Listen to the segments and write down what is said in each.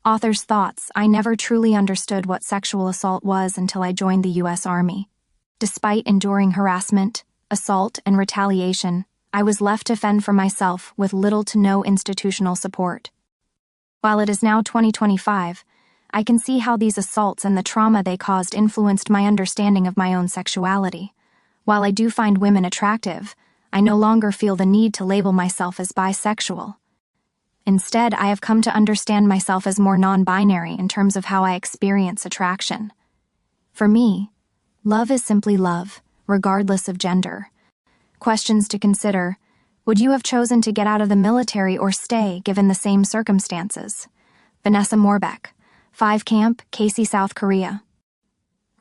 Author's thoughts: I never truly understood what sexual assault was until I joined the U.S. Army. Despite enduring harassment, assault, and retaliation, I was left to fend for myself with little to no institutional support. While it is now 2025, I can see how these assaults and the trauma they caused influenced my understanding of my own sexuality. While I do find women attractive, I no longer feel the need to label myself as bisexual. Instead, I have come to understand myself as more non-binary in terms of how I experience attraction. For me, love is simply love, regardless of gender. Questions to consider: would you have chosen to get out of the military or stay given the same circumstances? Vanessa Morbeck, 5 Camp, Casey, South Korea.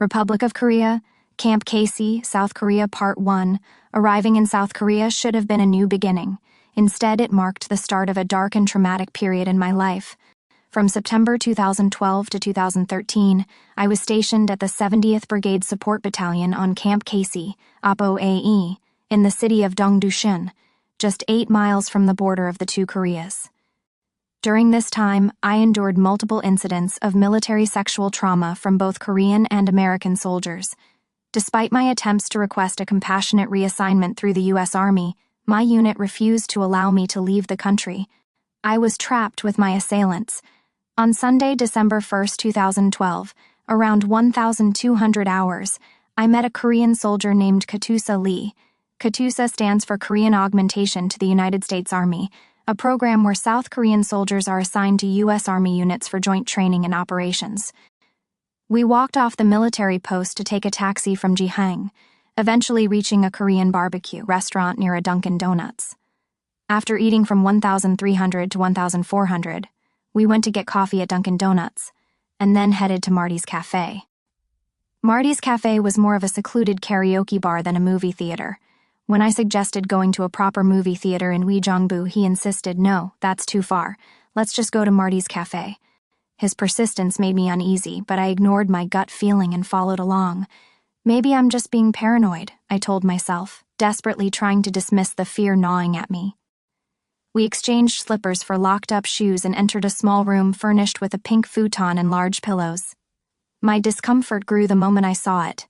Republic of Korea, Camp Casey, South Korea, Part 1. Arriving in South Korea should have been a new beginning. Instead, it marked the start of a dark and traumatic period in my life. From September 2012 to 2013, I was stationed at the 70th Brigade Support Battalion on Camp Casey, APO-AE, in the city of Dongducheon, just 8 miles from the border of the two Koreas. During this time, I endured multiple incidents of military sexual trauma from both Korean and American soldiers. Despite my attempts to request a compassionate reassignment through the U.S. Army, my unit refused to allow me to leave the country. I was trapped with my assailants. On Sunday, December 1, 2012, around 1,200 hours, I met a Korean soldier named Katusa Lee. Katusa stands for Korean Augmentation to the United States Army, a program where South Korean soldiers are assigned to U.S. Army units for joint training and operations. We walked off the military post to take a taxi from Jihang, eventually reaching a Korean barbecue restaurant near a Dunkin' Donuts. After eating from 1,300 to 1,400, we went to get coffee at Dunkin' Donuts, and then headed to Marty's Cafe. Marty's Cafe was more of a secluded karaoke bar than a movie theater. When I suggested going to a proper movie theater in Uijeongbu, he insisted, "No, that's too far. Let's just go to Marty's Cafe." His persistence made me uneasy, but I ignored my gut feeling and followed along. Maybe I'm just being paranoid, I told myself, desperately trying to dismiss the fear gnawing at me. We exchanged slippers for locked-up shoes and entered a small room furnished with a pink futon and large pillows. My discomfort grew the moment I saw it.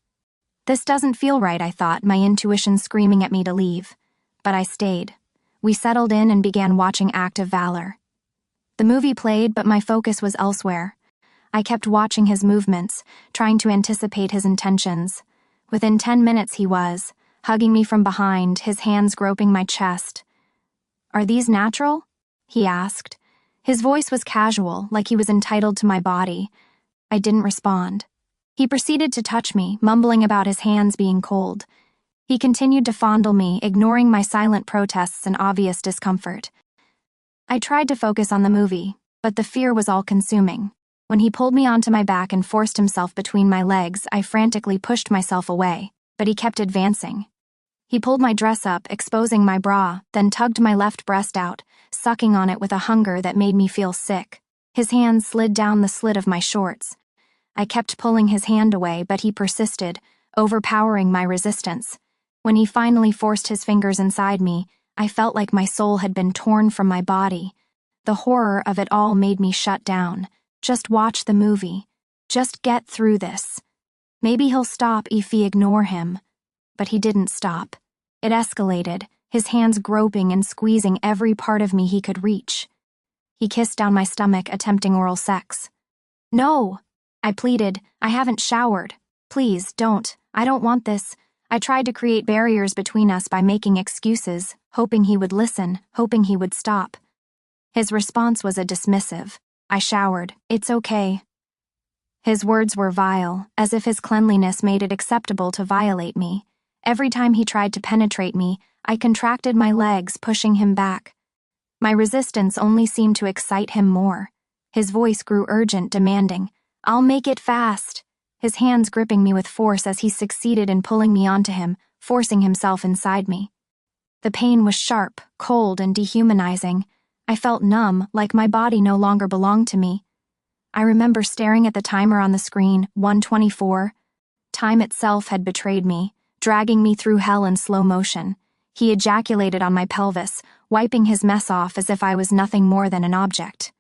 This doesn't feel right, I thought, my intuition screaming at me to leave. But I stayed. We settled in and began watching Act of Valor. The movie played, but my focus was elsewhere. I kept watching his movements, trying to anticipate his intentions. Within 10 minutes he was, hugging me from behind, his hands groping my chest. "Are these natural?" he asked. His voice was casual, like he was entitled to my body. I didn't respond. He proceeded to touch me, mumbling about his hands being cold. He continued to fondle me, ignoring my silent protests and obvious discomfort. I tried to focus on the movie, but the fear was all-consuming. When he pulled me onto my back and forced himself between my legs, I frantically pushed myself away, but he kept advancing. He pulled my dress up, exposing my bra, then tugged my left breast out, sucking on it with a hunger that made me feel sick. His hands slid down the slit of my shorts. I kept pulling his hand away, but he persisted, overpowering my resistance. When he finally forced his fingers inside me, I felt like my soul had been torn from my body. The horror of it all made me shut down. Just watch the movie. Just get through this. Maybe he'll stop if we ignore him. But he didn't stop. It escalated, his hands groping and squeezing every part of me he could reach. He kissed down my stomach, attempting oral sex. "No!" I pleaded. "I haven't showered. Please, don't. I don't want this." I tried to create barriers between us by making excuses, hoping he would listen, hoping he would stop. His response was a dismissive. "I showered. It's okay." His words were vile, as if his cleanliness made it acceptable to violate me. Every time he tried to penetrate me, I contracted my legs, pushing him back. My resistance only seemed to excite him more. His voice grew urgent, demanding, "I'll make it fast." His hands gripping me with force as he succeeded in pulling me onto him, forcing himself inside me. The pain was sharp, cold, and dehumanizing. I felt numb, like my body no longer belonged to me. I remember staring at the timer on the screen, 1:24. Time itself had betrayed me, dragging me through hell in slow motion. He ejaculated on my pelvis, wiping his mess off as if I was nothing more than an object.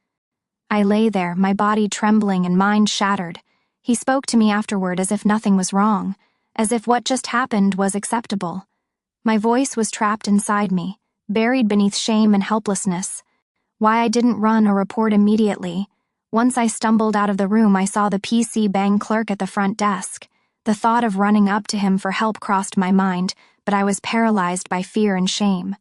I lay there, my body trembling and mind shattered. He spoke to me afterward as if nothing was wrong, as if what just happened was acceptable. My voice was trapped inside me, buried beneath shame and helplessness. Why I didn't run or report immediately. Once I stumbled out of the room, I saw the PC bank clerk at the front desk. The thought of running up to him for help crossed my mind, but I was paralyzed by fear and shame.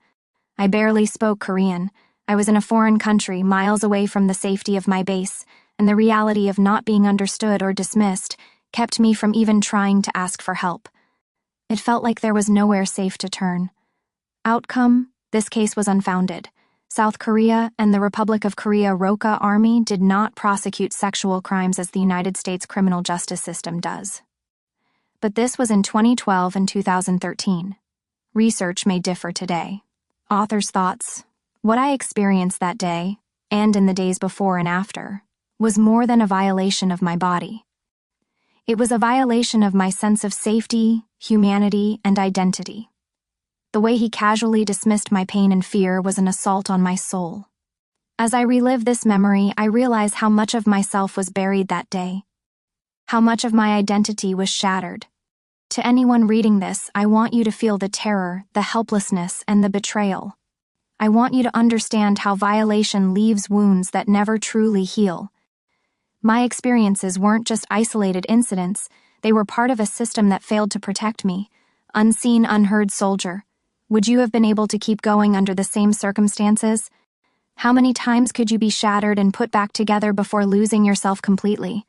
I barely spoke Korean. I was in a foreign country, miles away from the safety of my base, and the reality of not being understood or dismissed kept me from even trying to ask for help. It felt like there was nowhere safe to turn. Outcome: this case was unfounded. South Korea and the Republic of Korea Roka Army did not prosecute sexual crimes as the United States criminal justice system does. But this was in 2012 and 2013. Research may differ today. Authors' thoughts: what I experienced that day, and in the days before and after, was more than a violation of my body. It was a violation of my sense of safety, humanity, and identity. The way he casually dismissed my pain and fear was an assault on my soul. As I relive this memory, I realize how much of myself was buried that day. How much of my identity was shattered. To anyone reading this, I want you to feel the terror, the helplessness, and the betrayal. I want you to understand how violation leaves wounds that never truly heal. My experiences weren't just isolated incidents, they were part of a system that failed to protect me. Unseen, unheard soldier. Would you have been able to keep going under the same circumstances? How many times could you be shattered and put back together before losing yourself completely?